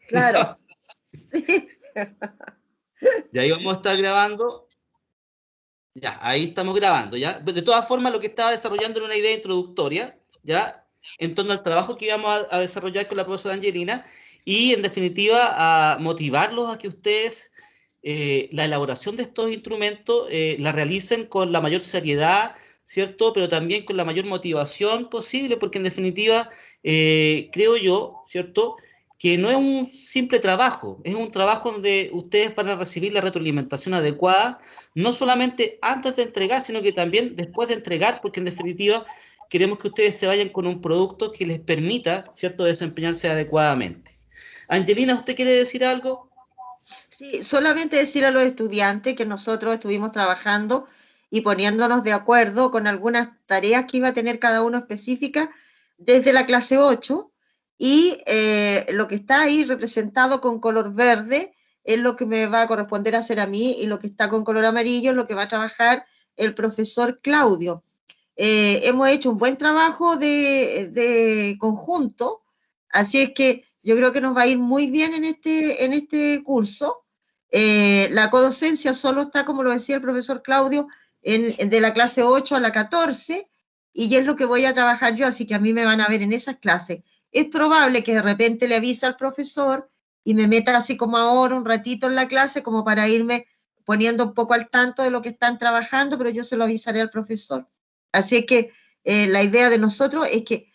Claro. Entonces, ya ahí vamos a estar grabando. Ya, ahí estamos grabando, ¿ya? De todas formas, lo que estaba desarrollando era una idea introductoria, ¿ya? En torno al trabajo que íbamos a desarrollar con la profesora Angelina y, en definitiva, a motivarlos a que ustedes la elaboración de estos instrumentos la realicen con la mayor seriedad, ¿cierto? Pero también con la mayor motivación posible, porque, en definitiva, creo yo, ¿cierto?, que no es un simple trabajo, es un trabajo donde ustedes van a recibir la retroalimentación adecuada no solamente antes de entregar, sino que también después de entregar, porque en definitiva queremos que ustedes se vayan con un producto que les permita, ¿cierto?, desempeñarse adecuadamente. Angelina, ¿usted quiere decir algo? Sí, solamente decir a los estudiantes que nosotros estuvimos trabajando y poniéndonos de acuerdo con algunas tareas que iba a tener cada uno específicas desde la clase 8 y lo que está ahí representado con color verde es lo que me va a corresponder hacer a mí y lo que está con color amarillo es lo que va a trabajar el profesor Claudio. Hemos hecho un buen trabajo de conjunto, así es que yo creo que nos va a ir muy bien en este curso. La codocencia solo está, como lo decía el profesor Claudio, de la clase 8 a la 14, y es lo que voy a trabajar yo, así que a mí me van a ver en esas clases. Es probable que de repente le avise al profesor y me meta así como ahora un ratito en la clase, como para irme poniendo un poco al tanto de lo que están trabajando, pero yo se lo avisaré al profesor. Así que la idea de nosotros es que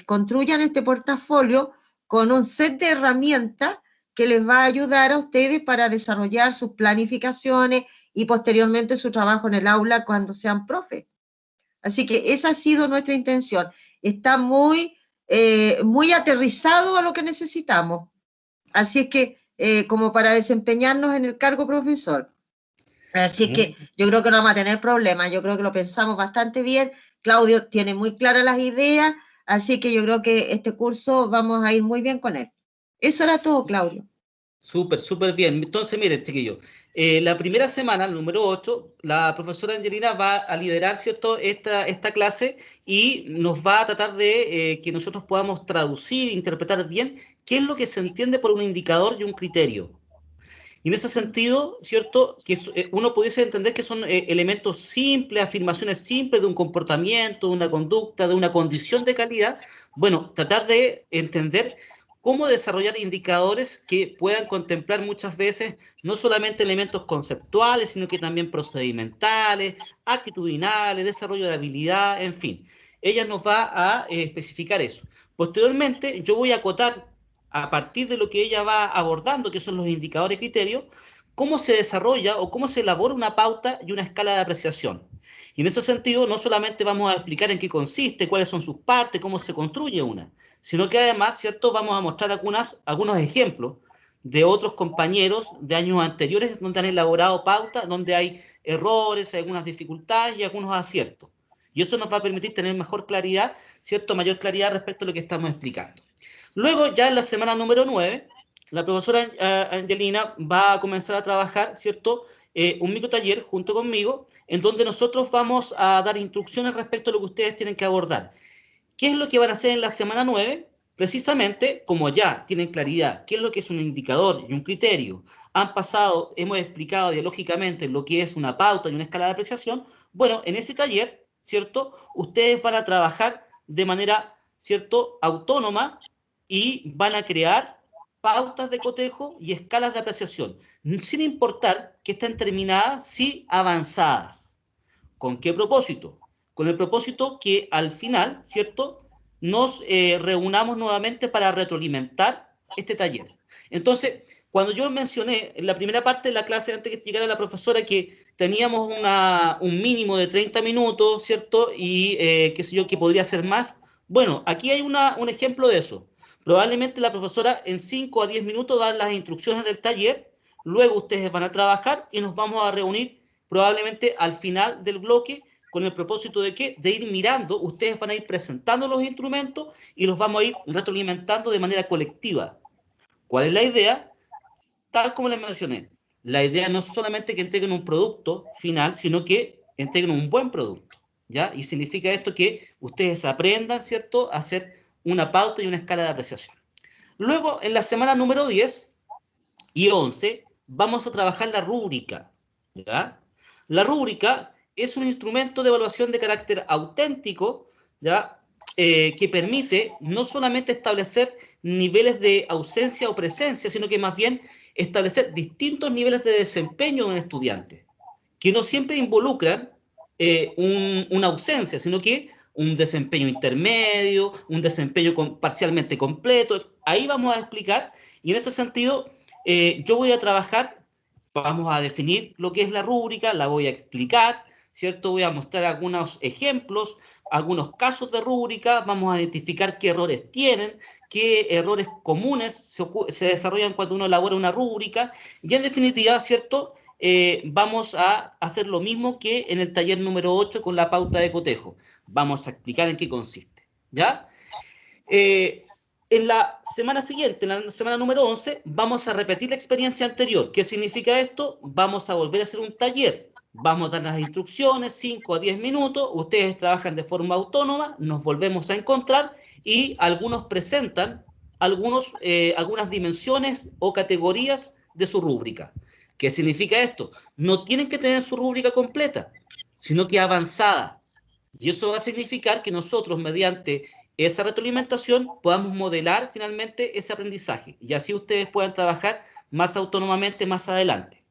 construyan este portafolio con un set de herramientas que les va a ayudar a ustedes para desarrollar sus planificaciones y posteriormente su trabajo en el aula cuando sean profes. Así que esa ha sido nuestra intención. Está muy aterrizado a lo que necesitamos. Así es que, como para desempeñarnos en el cargo profesor. Así es que Muy, yo creo que no vamos a tener problemas, yo creo que lo pensamos bastante bien, Claudio tiene muy claras las ideas, así que yo creo que este curso vamos a ir muy bien con él. Eso era todo, Claudio. súper, súper bien. Entonces, miren, chiquillos, la primera semana, el número 8, la profesora Angelina va a liderar, ¿cierto?, esta clase y nos va a tratar de que nosotros podamos traducir, interpretar bien qué es lo que se entiende por un indicador y un criterio. Y en ese sentido, ¿cierto? Que uno pudiese entender que son elementos simples, afirmaciones simples de un comportamiento, de una conducta, de una condición de calidad. Bueno, tratar de entender cómo desarrollar indicadores que puedan contemplar muchas veces no solamente elementos conceptuales, sino que también procedimentales, actitudinales, desarrollo de habilidad, en fin. Ella nos va a especificar eso. Posteriormente, yo voy a acotar a partir de lo que ella va abordando, que son los indicadores y criterios, cómo se desarrolla o cómo se elabora una pauta y una escala de apreciación. Y en ese sentido, no solamente vamos a explicar en qué consiste, cuáles son sus partes, cómo se construye una, sino que además, ¿cierto?, vamos a mostrar algunos ejemplos de otros compañeros de años anteriores donde han elaborado pautas, donde hay errores, algunas dificultades y algunos aciertos. Y eso nos va a permitir tener mejor claridad, ¿cierto?, mayor claridad respecto a lo que estamos explicando. Luego, ya en la semana número 9, la profesora Angelina va a comenzar a trabajar, ¿cierto? Un microtaller junto conmigo, en donde nosotros vamos a dar instrucciones respecto a lo que ustedes tienen que abordar. ¿Qué es lo que van a hacer en la semana 9? Precisamente, como ya tienen claridad qué es lo que es un indicador y un criterio, han pasado, hemos explicado dialógicamente lo que es una pauta y una escala de apreciación, bueno, en ese taller, ¿cierto? Ustedes van a trabajar de manera, ¿cierto?, autónoma y van a crear pautas de cotejo y escalas de apreciación, sin importar que estén terminadas, sí avanzadas. ¿Con qué propósito? Con el propósito que al final, ¿cierto?, nos reunamos nuevamente para retroalimentar este taller. Entonces, cuando yo mencioné en la primera parte de la clase, antes de que llegara la profesora, que teníamos un mínimo de 30 minutos, ¿cierto? Y qué sé yo, que podría ser más. Bueno, aquí hay un ejemplo de eso. Probablemente la profesora en 5 a 10 minutos da las instrucciones del taller, luego ustedes van a trabajar y nos vamos a reunir probablemente al final del bloque con el propósito de que de ir mirando, ustedes van a ir presentando los instrumentos y los vamos a ir retroalimentando de manera colectiva. ¿Cuál es la idea? Tal como les mencioné, la idea no es solamente que entreguen un producto final, sino que entreguen un buen producto, ¿ya? Y significa esto que ustedes aprendan, ¿cierto?, a hacer una pauta y una escala de apreciación. Luego, en la semana número 10 y 11, vamos a trabajar la rúbrica, ¿ya? La rúbrica es un instrumento de evaluación de carácter auténtico, ¿ya? Que permite no solamente establecer niveles de ausencia o presencia, sino que más bien establecer distintos niveles de desempeño de un estudiante, que no siempre involucran una ausencia, sino que un desempeño intermedio, un desempeño parcialmente completo. Ahí vamos a explicar, y en ese sentido, yo voy a trabajar, vamos a definir lo que es la rúbrica, la voy a explicar, ¿cierto? Voy a mostrar algunos ejemplos, algunos casos de rúbrica, vamos a identificar qué errores tienen, qué errores comunes se desarrollan cuando uno elabora una rúbrica, y en definitiva, ¿cierto? Vamos a hacer lo mismo que en el taller número 8 con la pauta de cotejo. Vamos a explicar en qué consiste, ¿ya? En la semana siguiente, en la semana número 11, vamos a repetir la experiencia anterior. ¿Qué significa esto? Vamos a volver a hacer un taller. Vamos a dar las instrucciones, 5 a 10 minutos, ustedes trabajan de forma autónoma, nos volvemos a encontrar y algunos presentan algunas dimensiones o categorías de su rúbrica. ¿Qué significa esto? No tienen que tener su rúbrica completa, sino que avanzada. Y eso va a significar que nosotros, mediante esa retroalimentación, podamos modelar finalmente ese aprendizaje. Y así ustedes puedan trabajar más autónomamente más adelante.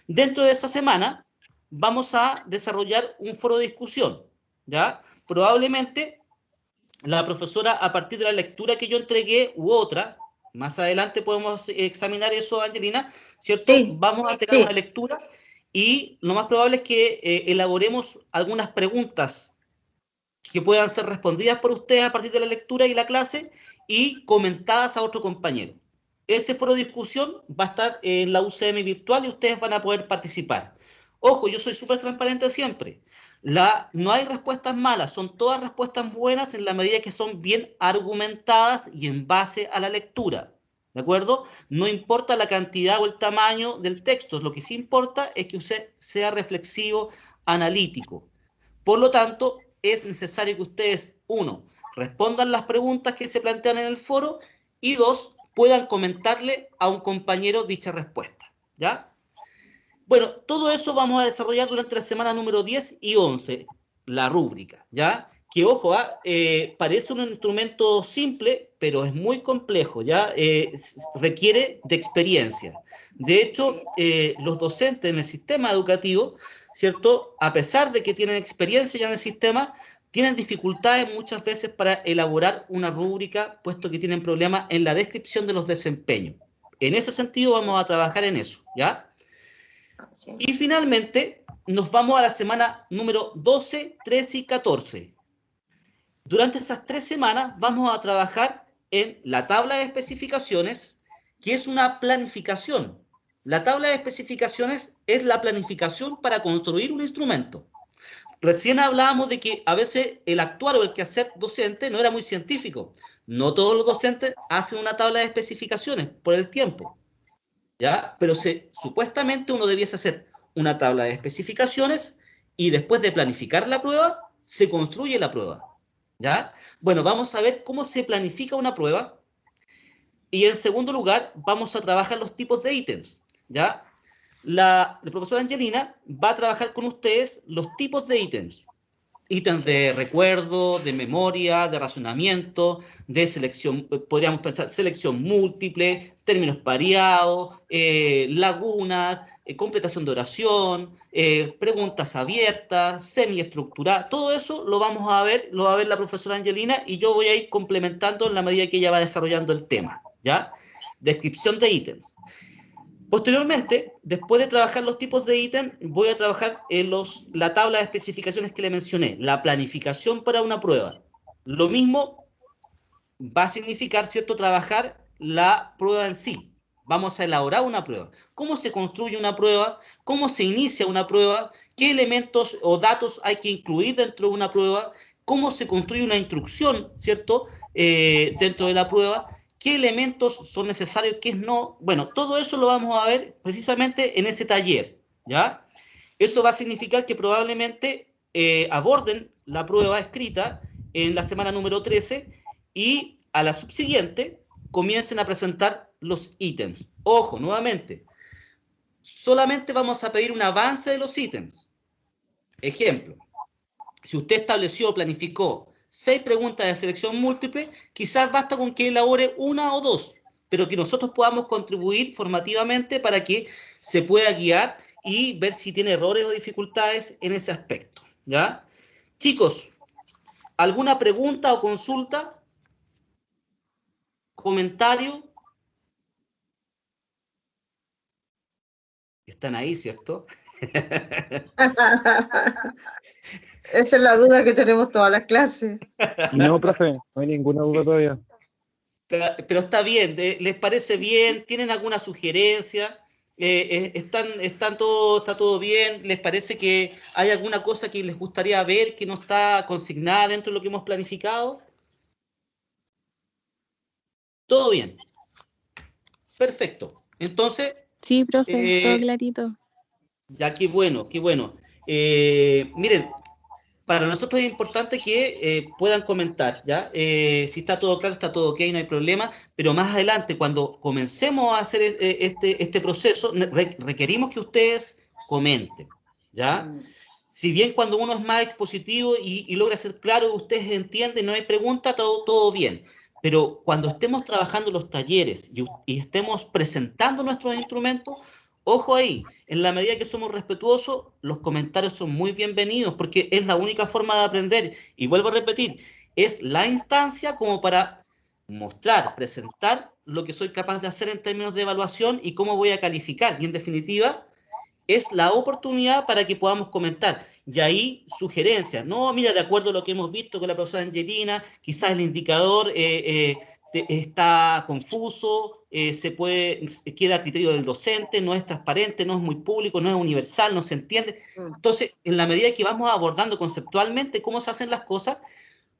Dentro de esa semana, vamos a desarrollar un foro de discusión, ¿ya? Probablemente la profesora, a partir de la lectura que yo entregué u otra, más adelante podemos examinar eso, Angelina, ¿cierto? Sí, Vamos a tener una sí. lectura y lo más probable es que elaboremos algunas preguntas que puedan ser respondidas por ustedes a partir de la lectura y la clase y comentadas a otro compañero. Ese foro de discusión va a estar en la UCM virtual y ustedes van a poder participar. Ojo, yo soy súper transparente siempre. No hay respuestas malas, son todas respuestas buenas en la medida que son bien argumentadas y en base a la lectura. ¿De acuerdo? No importa la cantidad o el tamaño del texto, lo que sí importa es que usted sea reflexivo, analítico. Por lo tanto, es necesario que ustedes, uno, respondan las preguntas que se plantean en el foro y dos, puedan comentarle a un compañero dicha respuesta. ¿Ya? Bueno, todo eso vamos a desarrollar durante la semana número 10 y 11, la rúbrica, ¿ya? Que, ojo, parece un instrumento simple, pero es muy complejo, ¿ya? Requiere de experiencia. De hecho, los docentes en el sistema educativo, ¿cierto? A pesar de que tienen experiencia ya en el sistema, tienen dificultades muchas veces para elaborar una rúbrica, puesto que tienen problemas en la descripción de los desempeños. En ese sentido, vamos a trabajar en eso, ¿ya? Sí. Y finalmente, nos vamos a la semana número 12, 13 y 14. Durante esas 3 semanas vamos a trabajar en la tabla de especificaciones, que es una planificación. La tabla de especificaciones es la planificación para construir un instrumento. Recién hablábamos de que a veces el actuar o el quehacer docente no era muy científico. No todos los docentes hacen una tabla de especificaciones por el tiempo. ¿Ya? Pero supuestamente uno debiese hacer una tabla de especificaciones y después de planificar la prueba, se construye la prueba, ¿ya? Bueno, vamos a ver cómo se planifica una prueba y en segundo lugar vamos a trabajar los tipos de ítems, ¿ya? La profesora Angelina va a trabajar con ustedes los tipos de ítems. Ítems de recuerdo, de memoria, de razonamiento, de selección, podríamos pensar selección múltiple, términos pareados, lagunas, completación de oración, preguntas abiertas, semiestructura, todo eso lo vamos a ver, lo va a ver la profesora Angelina y yo voy a ir complementando en la medida que ella va desarrollando el tema, ¿ya? Descripción de ítems. Posteriormente, después de trabajar los tipos de ítem, voy a trabajar la tabla de especificaciones que le mencioné, la planificación para una prueba. Lo mismo va a significar, ¿cierto?, trabajar la prueba en sí. Vamos a elaborar una prueba. ¿Cómo se construye una prueba? ¿Cómo se inicia una prueba? ¿Qué elementos o datos hay que incluir dentro de una prueba? ¿Cómo se construye una instrucción, ¿cierto?, dentro de la prueba? ¿Qué elementos son necesarios, qué no? Bueno, todo eso lo vamos a ver precisamente en ese taller, ¿ya? Eso va a significar que probablemente aborden la prueba escrita en la semana número 13 y a la subsiguiente comiencen a presentar los ítems. Ojo, nuevamente, solamente vamos a pedir un avance de los ítems. Ejemplo, si usted estableció o planificó 6 preguntas de selección múltiple, quizás basta con que elabore 1 o 2, pero que nosotros podamos contribuir formativamente para que se pueda guiar y ver si tiene errores o dificultades en ese aspecto, ¿ya? Chicos, ¿alguna pregunta o consulta? ¿Comentario? Están ahí, ¿cierto? Esa es la duda que tenemos todas las clases. No, profe, no hay ninguna duda todavía. Pero está bien, ¿les parece bien? ¿Tienen alguna sugerencia? ¿Está todo bien? ¿Les parece que hay alguna cosa que les gustaría ver que no está consignada dentro de lo que hemos planificado? Todo bien. Perfecto. Entonces, Sí, profe, todo eh, clarito. ya qué bueno, qué bueno. Miren, para nosotros es importante que puedan comentar, ¿ya? Si está todo claro, está todo ok, no hay problema, pero más adelante, cuando comencemos a hacer este proceso, requerimos que ustedes comenten, ¿ya? Si bien cuando uno es más expositivo y logra ser claro, ustedes entienden, no hay pregunta, todo bien. Pero cuando estemos trabajando los talleres y estemos presentando nuestros instrumentos, ojo ahí, en la medida que somos respetuosos, los comentarios son muy bienvenidos porque es la única forma de aprender. Y vuelvo a repetir, es la instancia como para mostrar, presentar lo que soy capaz de hacer en términos de evaluación y cómo voy a calificar. Y en definitiva, es la oportunidad para que podamos comentar. Y ahí sugerencias, no, mira, de acuerdo a lo que hemos visto con la profesora Angelina, quizás el indicador está confuso, queda a criterio del docente, no es transparente, no es muy público, no es universal, no se entiende. Entonces, en la medida que vamos abordando conceptualmente cómo se hacen las cosas,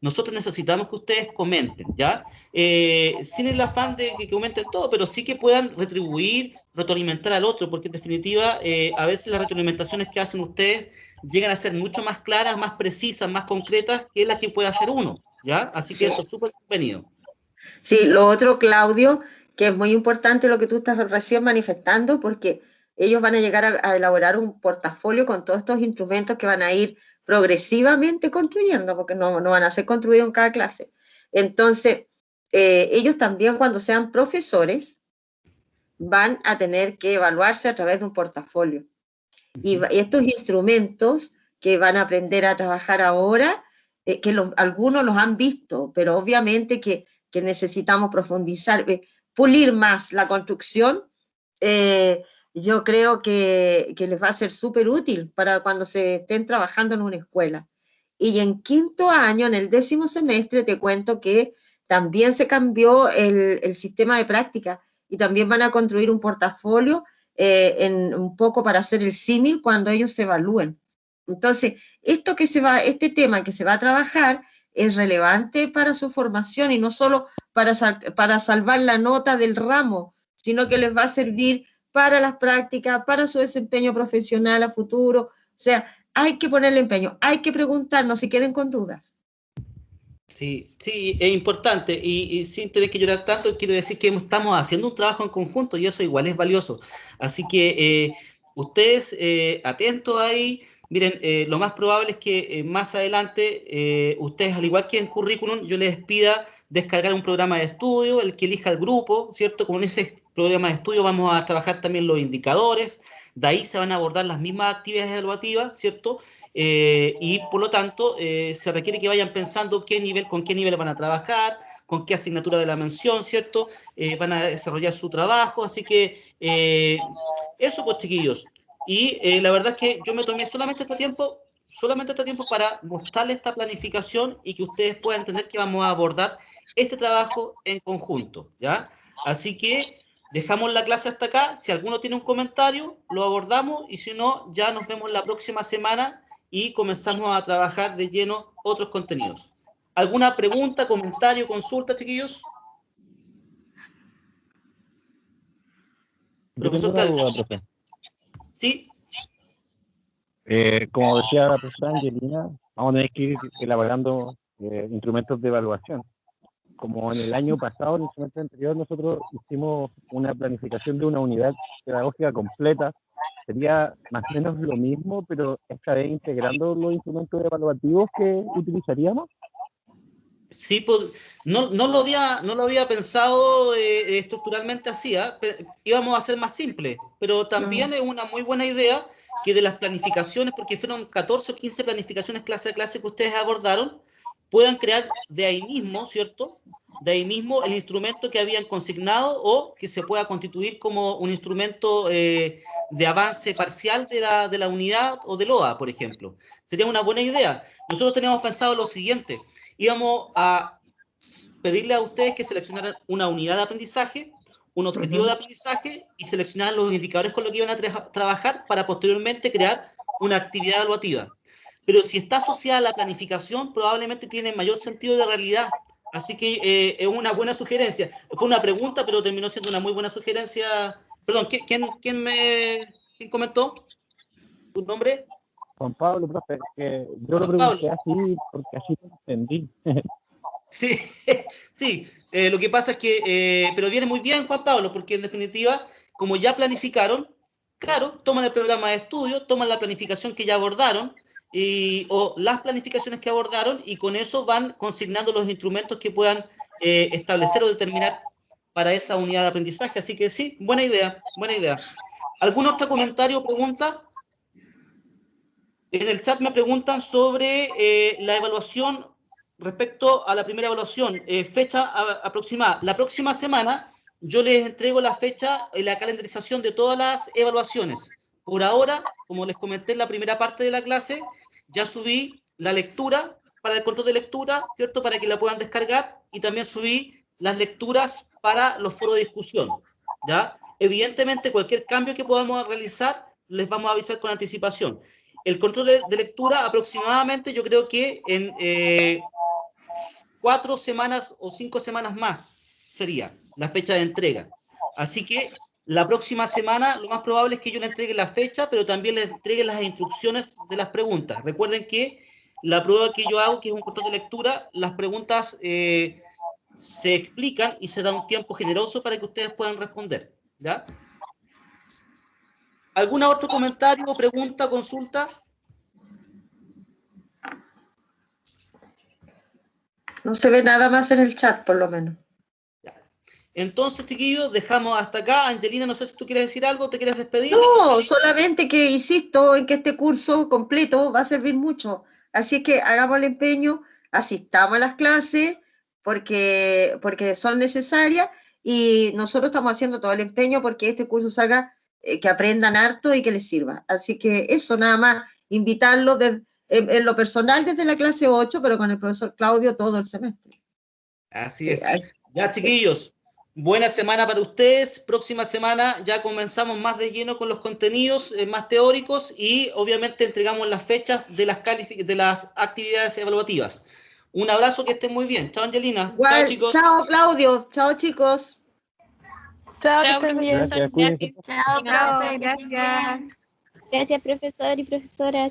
nosotros necesitamos que ustedes comenten, ¿ya? Sin el afán de que comenten todo, pero sí que puedan retribuir, retroalimentar al otro, porque en definitiva, a veces las retroalimentaciones que hacen ustedes llegan a ser mucho más claras, más precisas, más concretas que las que puede hacer uno, ¿ya? Así que eso es súper bienvenido. Sí, lo otro, Claudio, que es muy importante lo que tú estás recién manifestando, porque ellos van a llegar a elaborar un portafolio con todos estos instrumentos que van a ir progresivamente construyendo, porque no van a ser construidos en cada clase. Entonces, ellos también cuando sean profesores van a tener que evaluarse a través de un portafolio. Y estos instrumentos que van a aprender a trabajar ahora, algunos los han visto, pero obviamente que necesitamos profundizar, pulir más la construcción, yo creo que les va a ser súper útil para cuando se estén trabajando en una escuela. Y en quinto año, en el 10º semestre, te cuento que también se cambió el sistema de práctica y también van a construir un portafolio un poco para hacer el símil cuando ellos se evalúen. Entonces, este tema que se va a trabajar es relevante para su formación y no solo para salvar la nota del ramo, sino que les va a servir para las prácticas, para su desempeño profesional a futuro. O sea, hay que ponerle empeño, hay que preguntar, no se queden con dudas. Sí, sí, es importante y sin tener que llorar tanto, quiero decir que estamos haciendo un trabajo en conjunto y eso igual es valioso. Así que ustedes atentos ahí, miren, lo más probable es que más adelante ustedes, al igual que en currículum, yo les pida descargar un programa de estudio, el que elija el grupo, ¿cierto? Como en ese programa de estudio vamos a trabajar también los indicadores, de ahí se van a abordar las mismas actividades evaluativas, ¿cierto? Y por lo tanto se requiere que vayan pensando con qué nivel van a trabajar, con qué asignatura de la mención, ¿cierto? Van a desarrollar su trabajo, así que eso pues chiquillos. Y la verdad es que yo me tomé solamente este tiempo para mostrarles esta planificación y que ustedes puedan entender que vamos a abordar este trabajo en conjunto, ¿ya? Así que dejamos la clase hasta acá. Si alguno tiene un comentario, lo abordamos y si no, ya nos vemos la próxima semana y comenzamos a trabajar de lleno otros contenidos. ¿Alguna pregunta, comentario, consulta, chiquillos? Yo tengo Profesor una Claudio. duda, profe. Sí, Como decía la profesora Angelina, vamos a tener que ir elaborando instrumentos de evaluación. como en el año pasado, en el semestre anterior, nosotros hicimos una planificación de una unidad pedagógica completa. Sería más o menos lo mismo, pero esta vez integrando los instrumentos evaluativos que utilizaríamos. Sí, pues, no lo había pensado estructuralmente así, ¿ah? Íbamos a ser más simple, pero también es una muy buena idea que de las planificaciones, porque fueron 14 o 15 planificaciones clase a clase que ustedes abordaron, puedan crear de ahí mismo, ¿cierto? De ahí mismo el instrumento que habían consignado o que se pueda constituir como un instrumento de avance parcial de la unidad o del OA, por ejemplo. Sería una buena idea. Nosotros teníamos pensado lo siguiente: íbamos a pedirle a ustedes que seleccionaran una unidad de aprendizaje, un objetivo de aprendizaje y seleccionaran los indicadores con los que iban a trabajar para posteriormente crear una actividad evaluativa. Pero si está asociada a la planificación, probablemente tiene mayor sentido de realidad. Así que es una buena sugerencia. Fue una pregunta, pero terminó siendo una muy buena sugerencia. Perdón, ¿quién comentó? ¿Tu nombre? Juan Pablo, profe, que yo lo Juan Pablo. pregunté así porque así lo entendí. Sí, sí. Lo que pasa es que, pero viene muy bien, Juan Pablo, porque en definitiva, como ya planificaron, claro, toman el programa de estudio, toman la planificación que ya abordaron, o las planificaciones que abordaron, y con eso van consignando los instrumentos que puedan establecer o determinar para esa unidad de aprendizaje. Así que sí, buena idea, buena idea. ¿Algún otro comentario o pregunta? En el chat me preguntan sobre la evaluación respecto a la primera evaluación, fecha aproximada. La próxima semana yo les entrego la fecha y la calendarización de todas las evaluaciones. Por ahora, como les comenté en la primera parte de la clase, ya subí la lectura para el control de lectura, ¿cierto? Para que la puedan descargar, y también subí las lecturas para los foros de discusión, ¿ya? Evidentemente, cualquier cambio que podamos realizar, les vamos a avisar con anticipación. El control de lectura aproximadamente, yo creo que en 4 semanas o 5 semanas más sería la fecha de entrega. Así que la próxima semana lo más probable es que yo le entregue la fecha, pero también le entregue las instrucciones de las preguntas. Recuerden que la prueba que yo hago, que es un control de lectura, las preguntas se explican y se da un tiempo generoso para que ustedes puedan responder, ¿ya? ¿Algún otro comentario, pregunta, consulta? No se ve nada más en el chat, por lo menos. Entonces, chiquillos, dejamos hasta acá. Angelina, no sé si tú quieres decir algo, ¿te quieres despedir? No, solamente que insisto en que este curso completo va a servir mucho. Así es que hagamos el empeño, asistamos a las clases porque son necesarias, y nosotros estamos haciendo todo el empeño porque este curso salga, que aprendan harto y que les sirva. Así que eso, nada más, invitarlos en lo personal desde la clase 8, pero con el profesor Claudio todo el semestre. Así Sí, es. Ya, chiquillos, buena semana para ustedes. Próxima semana ya comenzamos más de lleno con los contenidos más teóricos, y obviamente entregamos las fechas de las actividades evaluativas. Un abrazo, que estén muy bien. Chao, Angelina. igual, Chao, chicos. chao Claudio, chao chicos. Chao, que Chao, estén bien. profesor. Gracias, cuídense. Gracias. Chao, profe, gracias. Gracias, profesor y profesora.